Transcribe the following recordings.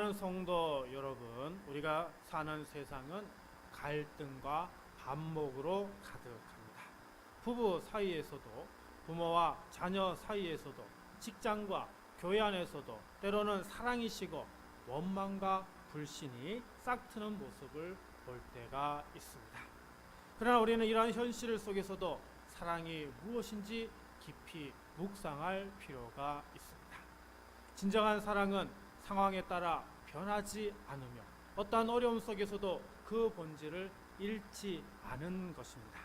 사랑하는 성도 여러분, 우리가 사는 세상은 갈등과 반목으로 가득합니다. 부부 사이에서도, 부모와 자녀 사이에서도, 직장과 교회 안에서도 때로는 사랑이 식어 원망과 불신이 싹트는 모습을 볼 때가 있습니다. 그러나 우리는 이러한 현실 속에서도 사랑이 무엇인지 깊이 묵상할 필요가 있습니다. 진정한 사랑은 상황에 따라 변하지 않으며 어떠한 어려움 속에서도 그 본질을 잃지 않은 것입니다.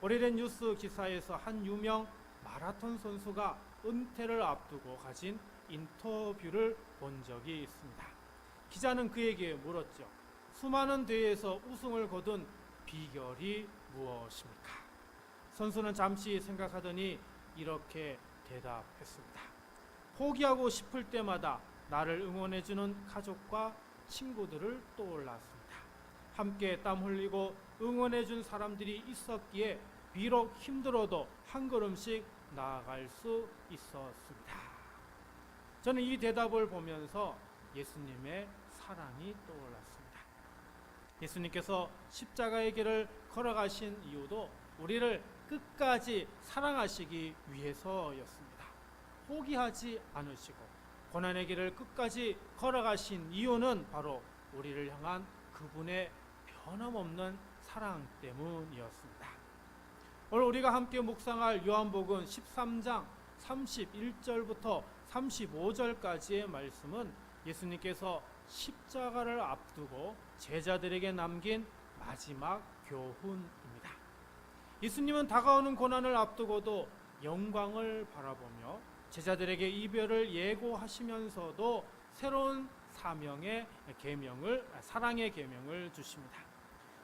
오래된 뉴스 기사에서 한 유명 마라톤 선수가 은퇴를 앞두고 가진 인터뷰를 본 적이 있습니다. 기자는 그에게 물었죠. 수많은 대회에서 우승을 거둔 비결이 무엇입니까? 선수는 잠시 생각하더니 이렇게 대답했습니다. 포기하고 싶을 때마다 나를 응원해주는 가족과 친구들을 떠올랐습니다. 함께 땀 흘리고 응원해준 사람들이 있었기에 비록 힘들어도 한 걸음씩 나아갈 수 있었습니다. 저는 이 대답을 보면서 예수님의 사랑이 떠올랐습니다. 예수님께서 십자가의 길을 걸어가신 이유도 우리를 끝까지 사랑하시기 위해서였습니다. 포기하지 않으시고 고난의 길을 끝까지 걸어가신 이유는 바로 우리를 향한 그분의 변함없는 사랑 때문이었습니다. 오늘 우리가 함께 묵상할 요한복음 13장 31절부터 35절까지의 말씀은 예수님께서 십자가를 앞두고 제자들에게 남긴 마지막 교훈입니다. 예수님은 다가오는 고난을 앞두고도 영광을 바라보며 제자들에게 이별을 예고하시면서도 새로운 사랑의 계명을 주십니다.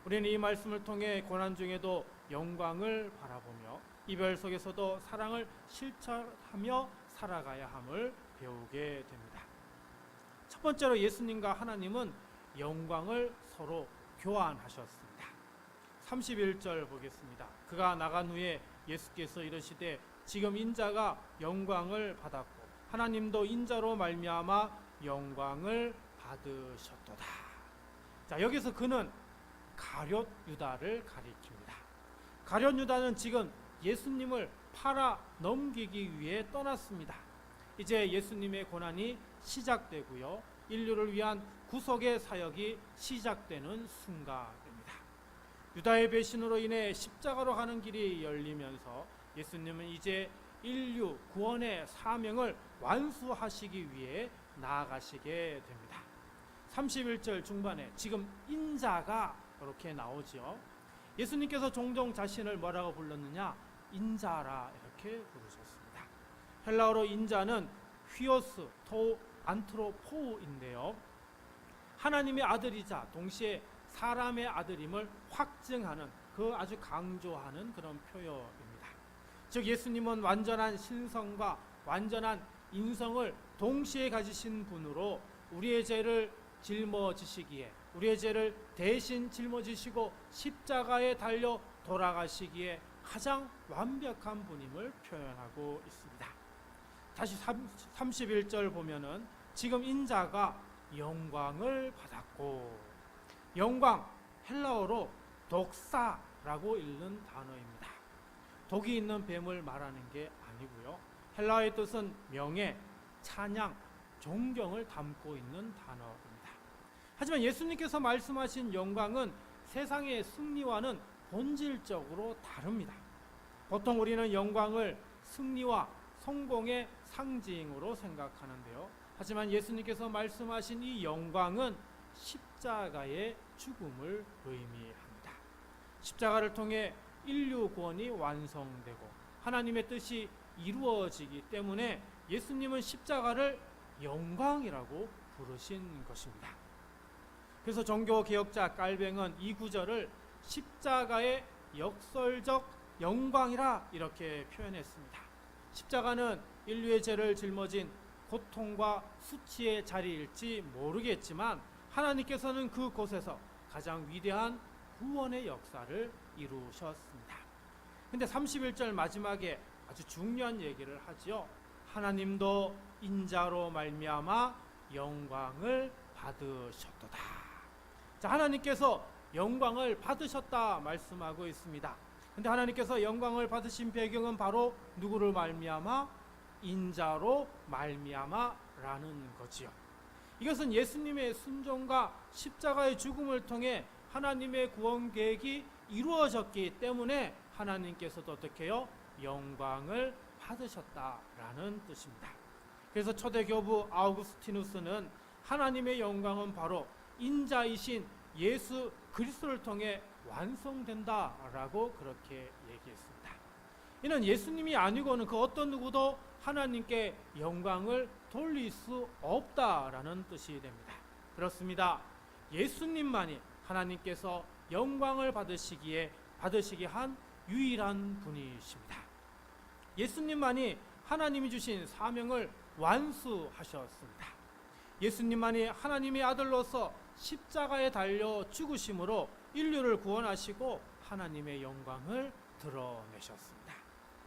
우리는 이 말씀을 통해 고난 중에도 영광을 바라보며 이별 속에서도 사랑을 실천하며 살아가야 함을 배우게 됩니다. 첫 번째로 예수님과 하나님은 영광을 서로 교환하셨습니다. 31절 보겠습니다. 그가 나간 후에 예수께서 이르시되 지금 인자가 영광을 받았고 하나님도 인자로 말미암아 영광을 받으셨도다. 자, 여기서 그는 가룟 유다를 가리킵니다. 가룟 유다는 지금 예수님을 팔아 넘기기 위해 떠났습니다. 이제 예수님의 고난이 시작되고요. 인류를 위한 구속의 사역이 시작되는 순간입니다. 유다의 배신으로 인해 십자가로 가는 길이 열리면서 예수님은 이제 인류 구원의 사명을 완수하시기 위해 나아가시게 됩니다. 31절 중반에 지금 인자가 이렇게 나오죠. 예수님께서 종종 자신을 뭐라고 불렀느냐? 인자라 이렇게 부르셨습니다. 헬라어로 인자는 휘오스, 토, 안트로포우인데요. 하나님의 아들이자 동시에 사람의 아들임을 확증하는 그 아주 강조하는 그런 표현입니다. 즉 예수님은 완전한 신성과 완전한 인성을 동시에 가지신 분으로 우리의 죄를 짊어지시기에 우리의 죄를 대신 짊어지시고 십자가에 달려 돌아가시기에 가장 완벽한 분임을 표현하고 있습니다. 다시 31절 보면은 지금 인자가 영광을 받았고, 영광 헬라어로 독사라고 읽는 단어입니다. 독이 있는 뱀을 말하는 게 아니고요. 헬라어의 뜻은 명예, 찬양, 존경을 담고 있는 단어입니다. 하지만 예수님께서 말씀하신 영광은 세상의 승리와는 본질적으로 다릅니다. 보통 우리는 영광을 승리와 성공의 상징으로 생각하는데요. 하지만 예수님께서 말씀하신 이 영광은 십자가의 죽음을 의미합니다. 십자가를 통해 인류 구원이 완성되고 하나님의 뜻이 이루어지기 때문에 예수님은 십자가를 영광이라고 부르신 것입니다. 그래서 종교개혁자 깔뱅은 이 구절을 십자가의 역설적 영광이라 이렇게 표현했습니다. 십자가는 인류의 죄를 짊어진 고통과 수치의 자리일지 모르겠지만 하나님께서는 그곳에서 가장 위대한 구원의 역사를 이루셨습니다. 근데 31절 마지막에 아주 중요한 얘기를 하지요. 하나님도 인자로 말미암아 영광을 받으셨도다. 자, 하나님께서 영광을 받으셨다 말씀하고 있습니다. 근데 하나님께서 영광을 받으신 배경은 바로 누구를 말미암아? 인자로 말미암아라는 거지요. 이것은 예수님의 순종과 십자가의 죽음을 통해 하나님의 구원 계획이 이루어졌기 때문에 하나님께서도 어떻게 해요? 영광을 받으셨다라는 뜻입니다. 그래서 초대 교부 아우구스티누스는 하나님의 영광은 바로 인자이신 예수 그리스도를 통해 완성된다라고 그렇게 얘기했습니다. 이는 예수님이 아니고는 그 어떤 누구도 하나님께 영광을 돌릴 수 없다라는 뜻이 됩니다. 그렇습니다. 예수님만이 하나님께서 영광을 받으시게 한 유일한 분이십니다. 예수님만이 하나님이 주신 사명을 완수하셨습니다. 예수님만이 하나님의 아들로서 십자가에 달려 죽으심으로 인류를 구원하시고 하나님의 영광을 드러내셨습니다.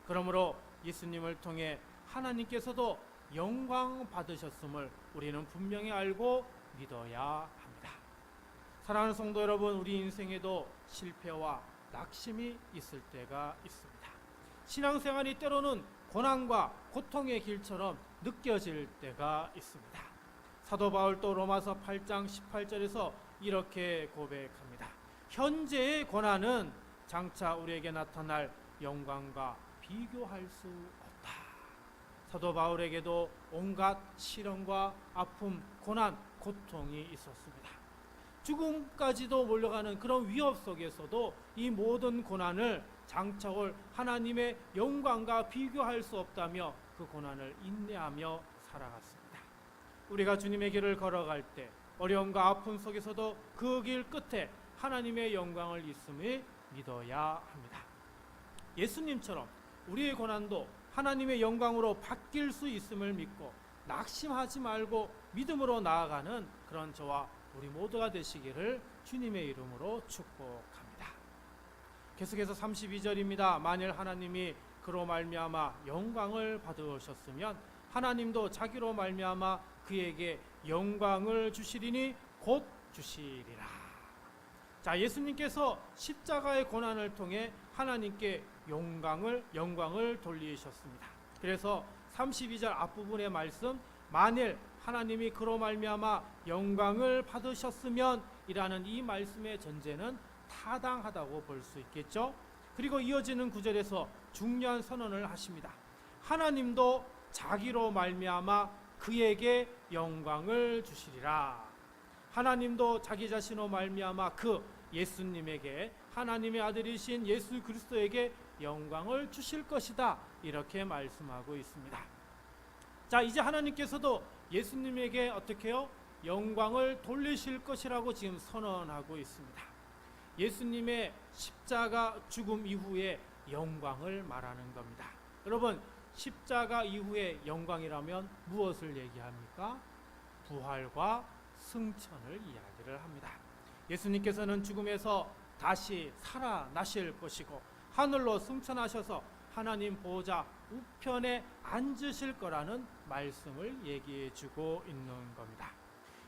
그러므로 예수님을 통해 하나님께서도 영광 받으셨음을 우리는 분명히 알고 믿어야 합니다. 사랑하는 성도 여러분, 우리 인생에도 실패와 낙심이 있을 때가 있습니다. 신앙생활이 때로는 고난과 고통의 길처럼 느껴질 때가 있습니다. 사도 바울도 로마서 8장 18절에서 이렇게 고백합니다. 현재의 고난은 장차 우리에게 나타날 영광과 비교할 수 없다. 사도 바울에게도 온갖 시련과 아픔, 고난, 고통이 있었습니다. 죽음까지도 몰려가는 그런 위협 속에서도 이 모든 고난을 장차 올 하나님의 영광과 비교할 수 없다며 그 고난을 인내하며 살아갔습니다. 우리가 주님의 길을 걸어갈 때 어려움과 아픔 속에서도 그 길 끝에 하나님의 영광을 있음을 믿어야 합니다. 예수님처럼 우리의 고난도 하나님의 영광으로 바뀔 수 있음을 믿고 낙심하지 말고 믿음으로 나아가는 그런 저와 우리 모두가 되시기를 주님의 이름으로 축복합니다. 계속해서 32절입니다. 만일 하나님이 그로 말미암아 영광을 받으셨으면 하나님도 자기로 말미암아 그에게 영광을 주시리니 곧 주시리라. 자, 예수님께서 십자가의 고난을 통해 하나님께 영광을 돌리셨습니다. 그래서 32절 앞부분의 말씀, 만일 하나님이 그로 말미암아 영광을 받으셨으면 이라는 이 말씀의 전제는 타당하다고 볼 수 있겠죠. 그리고 이어지는 구절에서 중요한 선언을 하십니다. 하나님도 자기로 말미암아 그에게 영광을 주시리라. 하나님도 자기 자신으로 말미암아 그 예수님에게, 하나님의 아들이신 예수 그리스도에게 영광을 주실 것이다. 이렇게 말씀하고 있습니다. 자, 이제 하나님께서도 예수님에게 어떻게 해요? 영광을 돌리실 것이라고 지금 선언하고 있습니다. 예수님의 십자가 죽음 이후에 영광을 말하는 겁니다. 여러분, 십자가 이후의 영광이라면 무엇을 얘기합니까? 부활과 승천을 이야기를 합니다. 예수님께서는 죽음에서 다시 살아나실 것이고 하늘로 승천하셔서 하나님 보좌 우편에 앉으실 거라는 말씀을 얘기해 주고 있는 겁니다.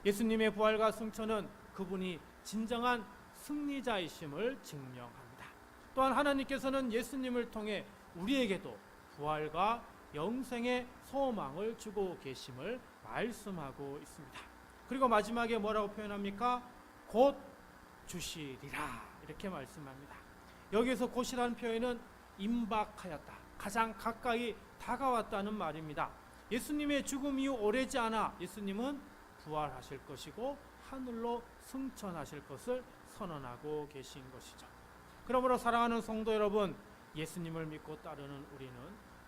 예수님의 부활과 승천은 그분이 진정한 승리자이심을 증명합니다. 또한 하나님께서는 예수님을 통해 우리에게도 부활과 영생의 소망을 주고 계심을 말씀하고 있습니다. 그리고 마지막에 뭐라고 표현합니까? 곧 주시리라 이렇게 말씀합니다. 여기에서 곧이라는 표현은 임박하였다, 가장 가까이 다가왔다는 말입니다. 예수님의 죽음 이후 오래지 않아 예수님은 부활하실 것이고 하늘로 승천하실 것을 선언하고 계신 것이죠. 그러므로 사랑하는 성도 여러분, 예수님을 믿고 따르는 우리는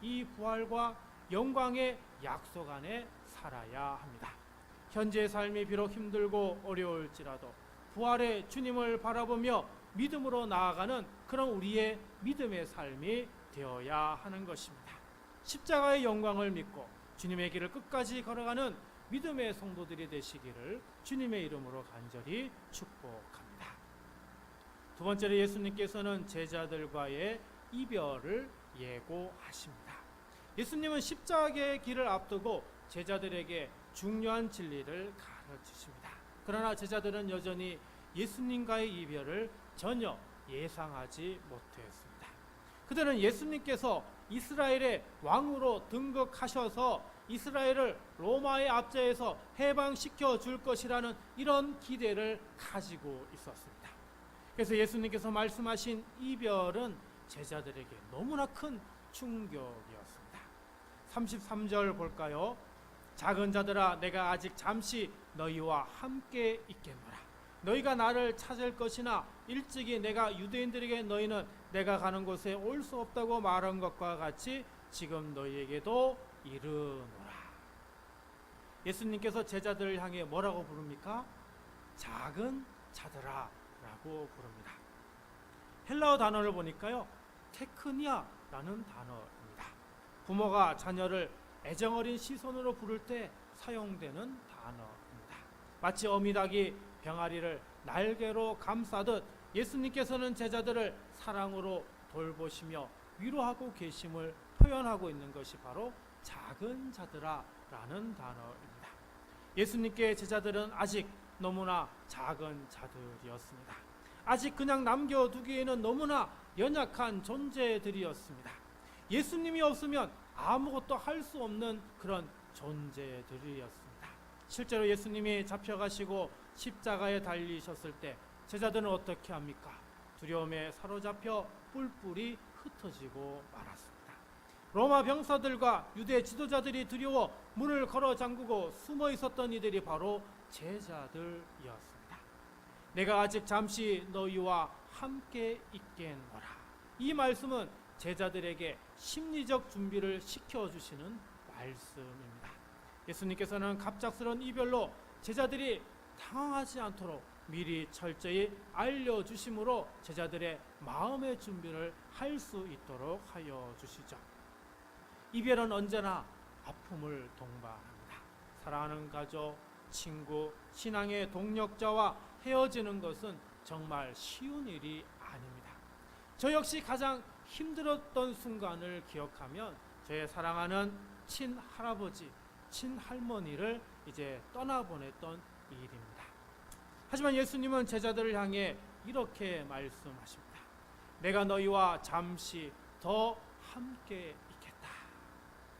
이 부활과 영광의 약속 안에 살아야 합니다. 현재의 삶이 비록 힘들고 어려울지라도 부활의 주님을 바라보며 믿음으로 나아가는 그런 우리의 믿음의 삶이 되어야 하는 것입니다. 십자가의 영광을 믿고 주님의 길을 끝까지 걸어가는 믿음의 성도들이 되시기를 주님의 이름으로 간절히 축복합니다. 두 번째로 예수님께서는 제자들과의 이별을 예고하십니다. 예수님은 십자가의 길을 앞두고 제자들에게 중요한 진리를 가르치십니다. 그러나 제자들은 여전히 예수님과의 이별을 전혀 예상하지 못했습니다. 그들은 예수님께서 이스라엘의 왕으로 등극하셔서 이스라엘을 로마의 압제에서 해방시켜 줄 것이라는 이런 기대를 가지고 있었습니다. 그래서 예수님께서 말씀하신 이별은 제자들에게 너무나 큰 충격이었습니다. 33절 볼까요? 작은 자들아, 내가 아직 잠시 너희와 함께 있겠노라. 너희가 나를 찾을 것이나 일찍이 내가 유대인들에게 너희는 내가 가는 곳에 올 수 없다고 말한 것과 같이 지금 너희에게도 이르노라. 예수님께서 제자들을 향해 뭐라고 부릅니까? 작은 자들아 라고 부릅니다. 헬라어 단어를 보니까요, 테크니아라는 단어입니다. 부모가 자녀를 애정어린 시선으로 부를 때 사용되는 단어입니다. 마치 어미닭이 병아리를 날개로 감싸듯 예수님께서는 제자들을 사랑으로 돌보시며 위로하고 계심을 표현하고 있는 것이 바로 작은 자들아 라는 단어입니다. 예수님께 제자들은 아직 너무나 작은 자들이었습니다. 아직 그냥 남겨두기에는 너무나 연약한 존재들이었습니다. 예수님이 없으면 아무것도 할 수 없는 그런 존재들이었습니다. 실제로 예수님이 잡혀가시고 십자가에 달리셨을 때 제자들은 어떻게 합니까? 두려움에 사로잡혀 뿔뿔이 흩어지고 말았습니다. 로마 병사들과 유대 지도자들이 두려워 문을 걸어 잠그고 숨어 있었던 이들이 바로 제자들이었습니다. 내가 아직 잠시 너희와 함께 있겠노라. 이 말씀은 제자들에게 심리적 준비를 시켜주시는 말씀입니다. 예수님께서는 갑작스러운 이별로 제자들이 당황하지 않도록 미리 철저히 알려주심으로 제자들의 마음의 준비를 할 수 있도록 하여 주시죠. 이별은 언제나 아픔을 동반합니다. 사랑하는 가족, 친구, 신앙의 동력자와 헤어지는 것은 정말 쉬운 일이 아닙니다. 저 역시 가장 힘들었던 순간을 기억하면 저의 사랑하는 친할아버지, 친할머니를 이제 떠나보냈던 일입니다. 하지만 예수님은 제자들을 향해 이렇게 말씀하십니다. 내가 너희와 잠시 더 함께 있겠다.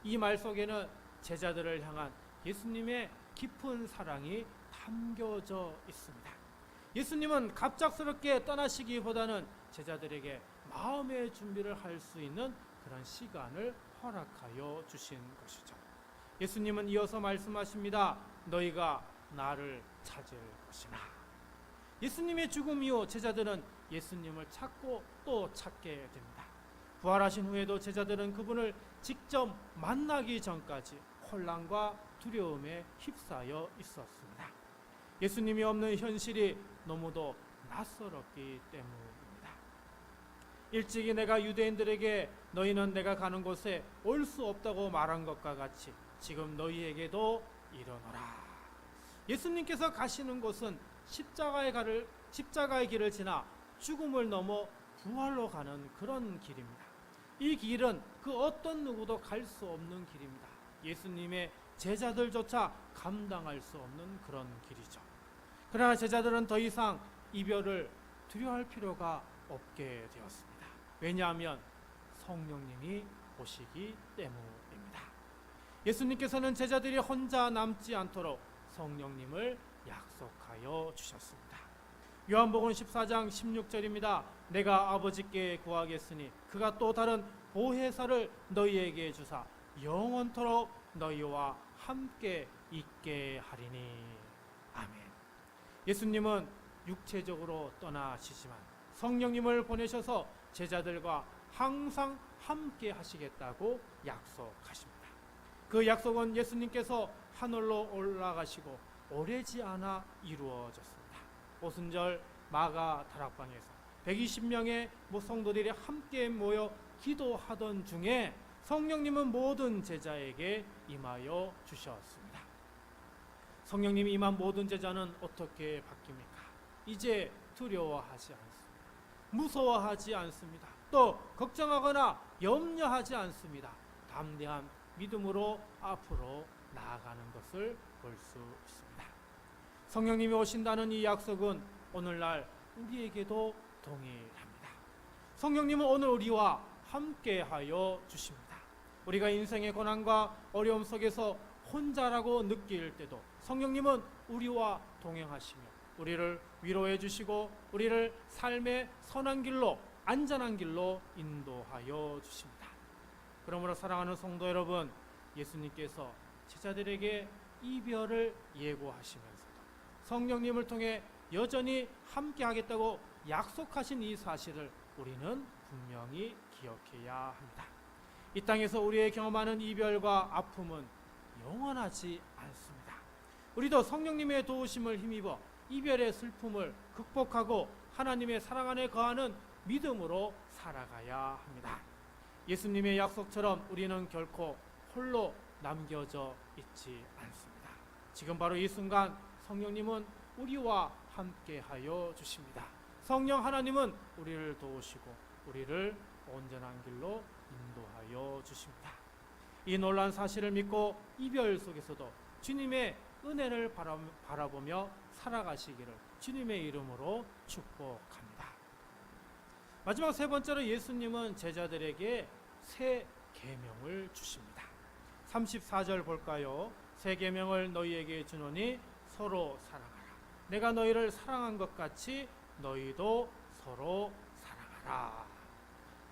이 말 속에는 제자들을 향한 예수님의 깊은 사랑이 담겨져 있습니다. 예수님은 갑작스럽게 떠나시기보다는 제자들에게 마음의 준비를 할 수 있는 그런 시간을 허락하여 주신 것이죠. 예수님은 이어서 말씀하십니다. 너희가 나를 찾을 것이나. 예수님의 죽음 이후 제자들은 예수님을 찾고 또 찾게 됩니다. 부활하신 후에도 제자들은 그분을 직접 만나기 전까지 혼란과 두려움에 휩싸여 있었습니다. 예수님이 없는 현실이 너무도 낯설었기 때문입니다. 일찍이 내가 유대인들에게 너희는 내가 가는 곳에 올 수 없다고 말한 것과 같이 지금 너희에게도 이르노라. 예수님께서 가시는 곳은 십자가의 길을 지나 죽음을 넘어 부활로 가는 그런 길입니다. 이 길은 그 어떤 누구도 갈 수 없는 길입니다. 예수님의 제자들조차 감당할 수 없는 그런 길이죠. 그러나 제자들은 더 이상 이별을 두려워할 필요가 없게 되었습니다. 왜냐하면 성령님이 오시기 때문입니다. 예수님께서는 제자들이 혼자 남지 않도록 성령님을 약속하여 주셨습니다. 요한복음 14장 16절입니다. 내가 아버지께 구하겠으니 그가 또 다른 보혜사를 너희에게 주사 영원토록 너희와 함께 있게 하리니. 아멘. 예수님은 육체적으로 떠나시지만 성령님을 보내셔서 제자들과 항상 함께 하시겠다고 약속하십니다. 그 약속은 예수님께서 하늘로 올라가시고 오래지 않아 이루어졌습니다. 오순절 마가 다락방에서 120명의 성도들이 함께 모여 기도하던 중에 성령님은 모든 제자에게 임하여 주셨습니다. 성령님이 임한 모든 제자는 어떻게 바뀝니까? 이제 두려워하지 않습니다. 무서워하지 않습니다. 또 걱정하거나 염려하지 않습니다. 담대한 믿음으로 앞으로 나아가는 것을 볼 수 있습니다. 성령님이 오신다는 이 약속은 오늘날 우리에게도 동일합니다. 성령님은 오늘 우리와 함께하여 주십니다. 우리가 인생의 고난과 어려움 속에서 혼자라고 느낄 때도 성령님은 우리와 동행하시며 우리를 위로해 주시고 우리를 삶의 선한 길로, 안전한 길로 인도하여 주십니다. 그러므로 사랑하는 성도 여러분, 예수님께서 제자들에게 이별을 예고하시면서도 성령님을 통해 여전히 함께 하겠다고 약속하신 이 사실을 우리는 분명히 기억해야 합니다. 이 땅에서 우리의 경험하는 이별과 아픔은 영원하지 않습니다. 우리도 성령님의 도우심을 힘입어 이별의 슬픔을 극복하고 하나님의 사랑 안에 거하는 믿음으로 살아가야 합니다. 예수님의 약속처럼 우리는 결코 홀로 남겨져 있지 않습니다. 지금 바로 이 순간 성령님은 우리와 함께하여 주십니다. 성령 하나님은 우리를 도우시고 우리를 온전한 길로 인도하여 주십니다. 이 놀라운 사실을 믿고 이별 속에서도 주님의 은혜를 바라보며 살아가시기를 주님의 이름으로 축복합니다. 마지막 세 번째로 예수님은 제자들에게 새 계명을 주십니다. 34절 볼까요? 새 계명을 너희에게 주노니 서로 사랑하라. 내가 너희를 사랑한 것 같이 너희도 서로 사랑하라.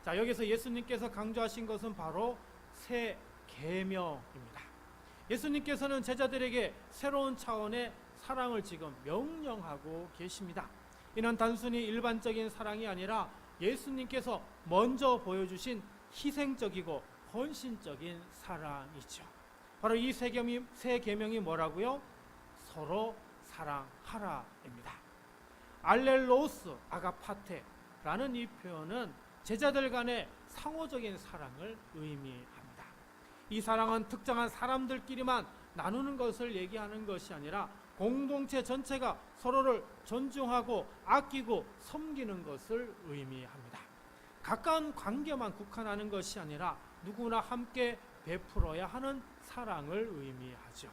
자, 여기서 예수님께서 강조하신 것은 바로 새 계명입니다. 예수님께서는 제자들에게 새로운 차원의 사랑을 지금 명령하고 계십니다. 이는 단순히 일반적인 사랑이 아니라 예수님께서 먼저 보여주신 희생적이고 헌신적인 사랑이죠. 바로 이 새 계명이 뭐라고요? 서로 사랑하라입니다. 알렐로스 아가파테라는 이 표현은 제자들 간의 상호적인 사랑을 의미합니다. 이 사랑은 특정한 사람들끼리만 나누는 것을 얘기하는 것이 아니라 공동체 전체가 서로를 존중하고 아끼고 섬기는 것을 의미합니다. 가까운 관계만 국한하는 것이 아니라 누구나 함께 베풀어야 하는 사랑을 의미하죠.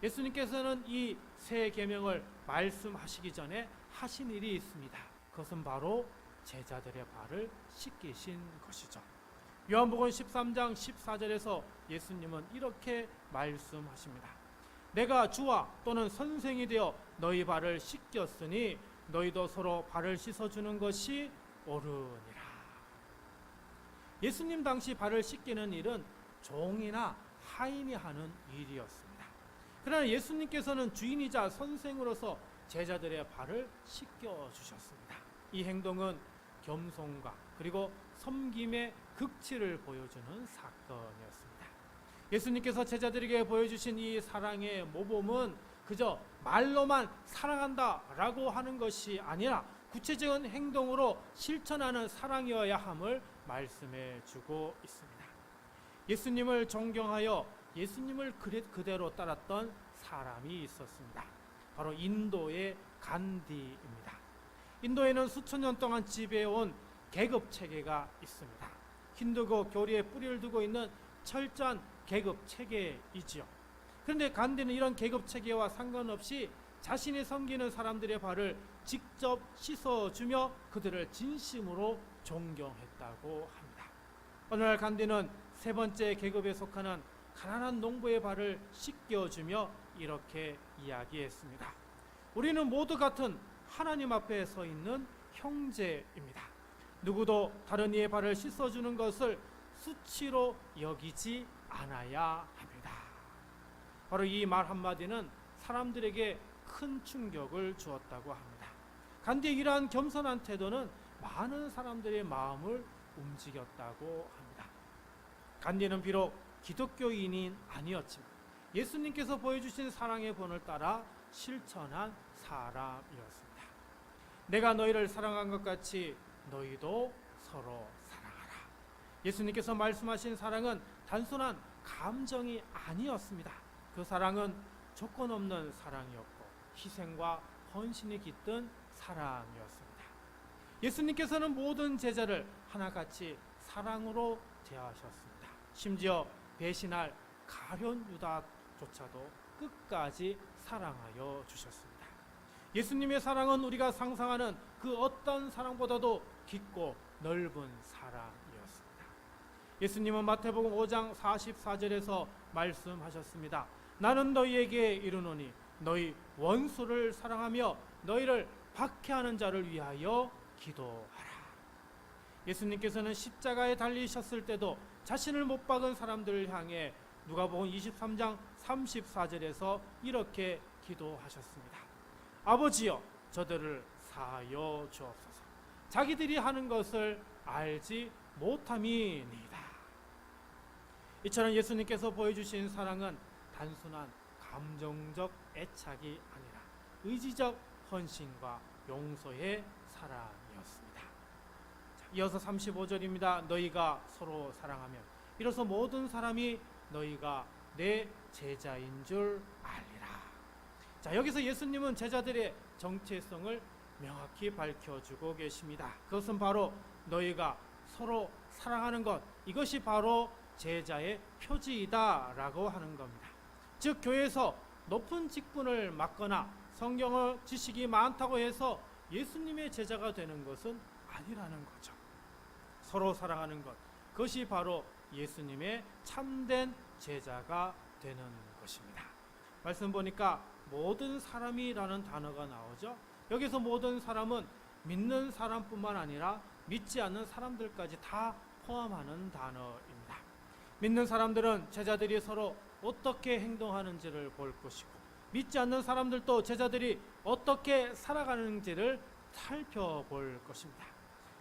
예수님께서는 이 새 계명을 말씀하시기 전에 하신 일이 있습니다. 그것은 바로 제자들의 발을 씻기신 것이죠. 요한복음 13장 14절에서 예수님은 이렇게 말씀하십니다. 내가 주와 또는 선생이 되어 너희 발을 씻겼으니 너희도 서로 발을 씻어주는 것이 옳으니라. 예수님 당시 발을 씻기는 일은 종이나 하인이 하는 일이었습니다. 그러나 예수님께서는 주인이자 선생으로서 제자들의 발을 씻겨주셨습니다. 이 행동은 겸손과 그리고 섬김의 극치를 보여주는 사건이었습니다. 예수님께서 제자들에게 보여주신 이 사랑의 모범은 그저 말로만 사랑한다라고 하는 것이 아니라 구체적인 행동으로 실천하는 사랑이어야 함을 말씀해 주고 있습니다. 예수님을 존경하여 예수님을 그대로 따랐던 사람이 있었습니다. 바로 인도의 간디입니다. 인도에는 수천 년 동안 지배해온 계급 체계가 있습니다. 힌두교 교리에 뿌리를 두고 있는 철저한 계급 체계이지요. 그런데 간디는 이런 계급 체계와 상관없이 자신이 섬기는 사람들의 발을 직접 씻어주며 그들을 진심으로 존경했다고 합니다. 어느 날 간디는 세 번째 계급에 속하는 가난한 농부의 발을 씻겨주며 이렇게 이야기했습니다. 우리는 모두 같은 하나님 앞에 서 있는 형제입니다. 누구도 다른 이의 발을 씻어주는 것을 수치로 여기지 않아야 합니다. 바로 이 말 한마디는 사람들에게 큰 충격을 주었다고 합니다. 간디의 이러한 겸손한 태도는 많은 사람들의 마음을 움직였다고 합니다. 간디는 비록 기독교인이 아니었지만 예수님께서 보여주신 사랑의 본을 따라 실천한 사람이었습니다. 내가 너희를 사랑한 것 같이 너희도 서로 사랑하라. 예수님께서 말씀하신 사랑은 단순한 감정이 아니었습니다. 그 사랑은 조건 없는 사랑이었고 희생과 헌신이 깃든 사랑이었습니다. 예수님께서는 모든 제자를 하나같이 사랑으로 대하셨습니다. 심지어 배신할 가룟 유다조차도 끝까지 사랑하여 주셨습니다. 예수님의 사랑은 우리가 상상하는 그 어떤 사랑보다도 깊고 넓은 사랑이었습니다. 예수님은 마태복음 5장 44절에서 말씀하셨습니다. 나는 너희에게 이르노니 너희 원수를 사랑하며 너희를 박해하는 자를 위하여 기도하라. 예수님께서는 십자가에 달리셨을 때도 자신을 못 박은 사람들을 향해 누가복음 23장 34절에서 이렇게 기도하셨습니다. 아버지여 저들을 사하여 주옵소서. 자기들이 하는 것을 알지 못함이니이다. 이처럼 예수님께서 보여주신 사랑은 단순한 감정적 애착이 아니라 의지적 헌신과 용서의 사랑이었습니다. 이어서 35절입니다. 너희가 서로 사랑하면 이로써 모든 사람이 너희가 내 제자인 줄 알리라. 자, 여기서 예수님은 제자들의 정체성을 명확히 밝혀주고 계십니다. 그것은 바로 너희가 서로 사랑하는 것, 이것이 바로 제자의 표지이다라고 하는 겁니다. 즉 교회에서 높은 직분을 맡거나 성경의 지식이 많다고 해서 예수님의 제자가 되는 것은 아니라는 거죠. 서로 사랑하는 것, 그것이 바로 예수님의 참된 제자가 되는 것입니다. 말씀 보니까 모든 사람이라는 단어가 나오죠. 여기서 모든 사람은 믿는 사람뿐만 아니라 믿지 않는 사람들까지 다 포함하는 단어입니다. 믿는 사람들은 제자들이 서로 어떻게 행동하는지를 볼 것이고, 믿지 않는 사람들도 제자들이 어떻게 살아가는지를 살펴볼 것입니다.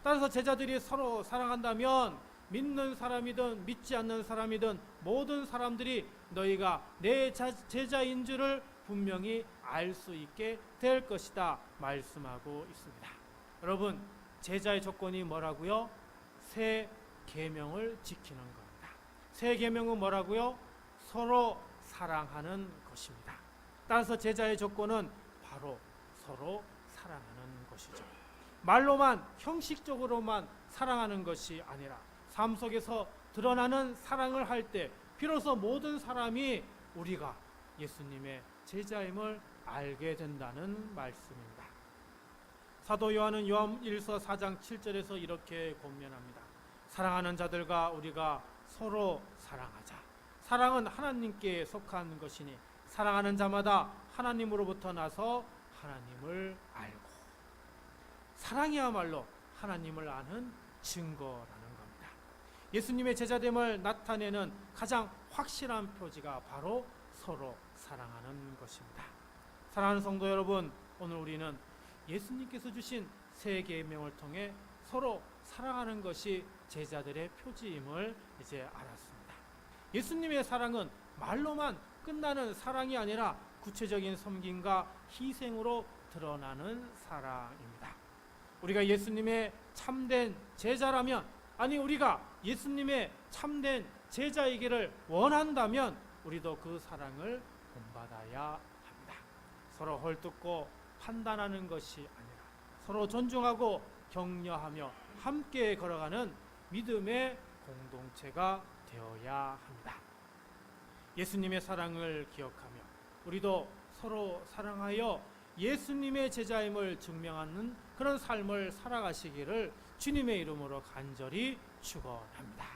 따라서 제자들이 서로 사랑한다면 믿는 사람이든 믿지 않는 사람이든 모든 사람들이 너희가 내 제자인 줄을 분명히 알 수 있게 될 것이다 말씀하고 있습니다. 여러분, 제자의 조건이 뭐라고요? 새 계명을 지키는 겁니다. 새 계명은 뭐라고요? 서로 사랑하는 것입니다. 따라서 제자의 조건은 바로 서로 사랑하는 것이죠. 말로만 형식적으로만 사랑하는 것이 아니라 삶 속에서 드러나는 사랑을 할 때 비로소 모든 사람이 우리가 예수님의 제자임을 알게 된다는 말씀입니다. 사도 요한은 요한 1서 4장 7절에서 이렇게 권면합니다. 사랑하는 자들과 우리가 서로 사랑하자. 사랑은 하나님께 속한 것이니 사랑하는 자마다 하나님으로부터 나서 하나님을 알고, 사랑이야말로 하나님을 아는 증거라는 겁니다. 예수님의 제자됨을 나타내는 가장 확실한 표지가 바로 서로 사랑하는 것입니다. 사랑하는 성도 여러분, 오늘 우리는 예수님께서 주신 새 계명을 통해 서로 사랑하는 것이 제자들의 표지임을 이제 알았습니다. 예수님의 사랑은 말로만 끝나는 사랑이 아니라 구체적인 섬김과 희생으로 드러나는 사랑입니다. 우리가 예수님의 참된 제자라면, 아니 우리가 예수님의 참된 제자이기를 원한다면 우리도 그 사랑을 본받아야 합니다. 서로 헐뜯고 판단하는 것이 아니라 서로 존중하고 격려하며 함께 걸어가는 믿음의 공동체가 되어야 합니다. 예수님의 사랑을 기억하며 우리도 서로 사랑하여 예수님의 제자임을 증명하는 그런 삶을 살아가시기를 주님의 이름으로 간절히 축원합니다.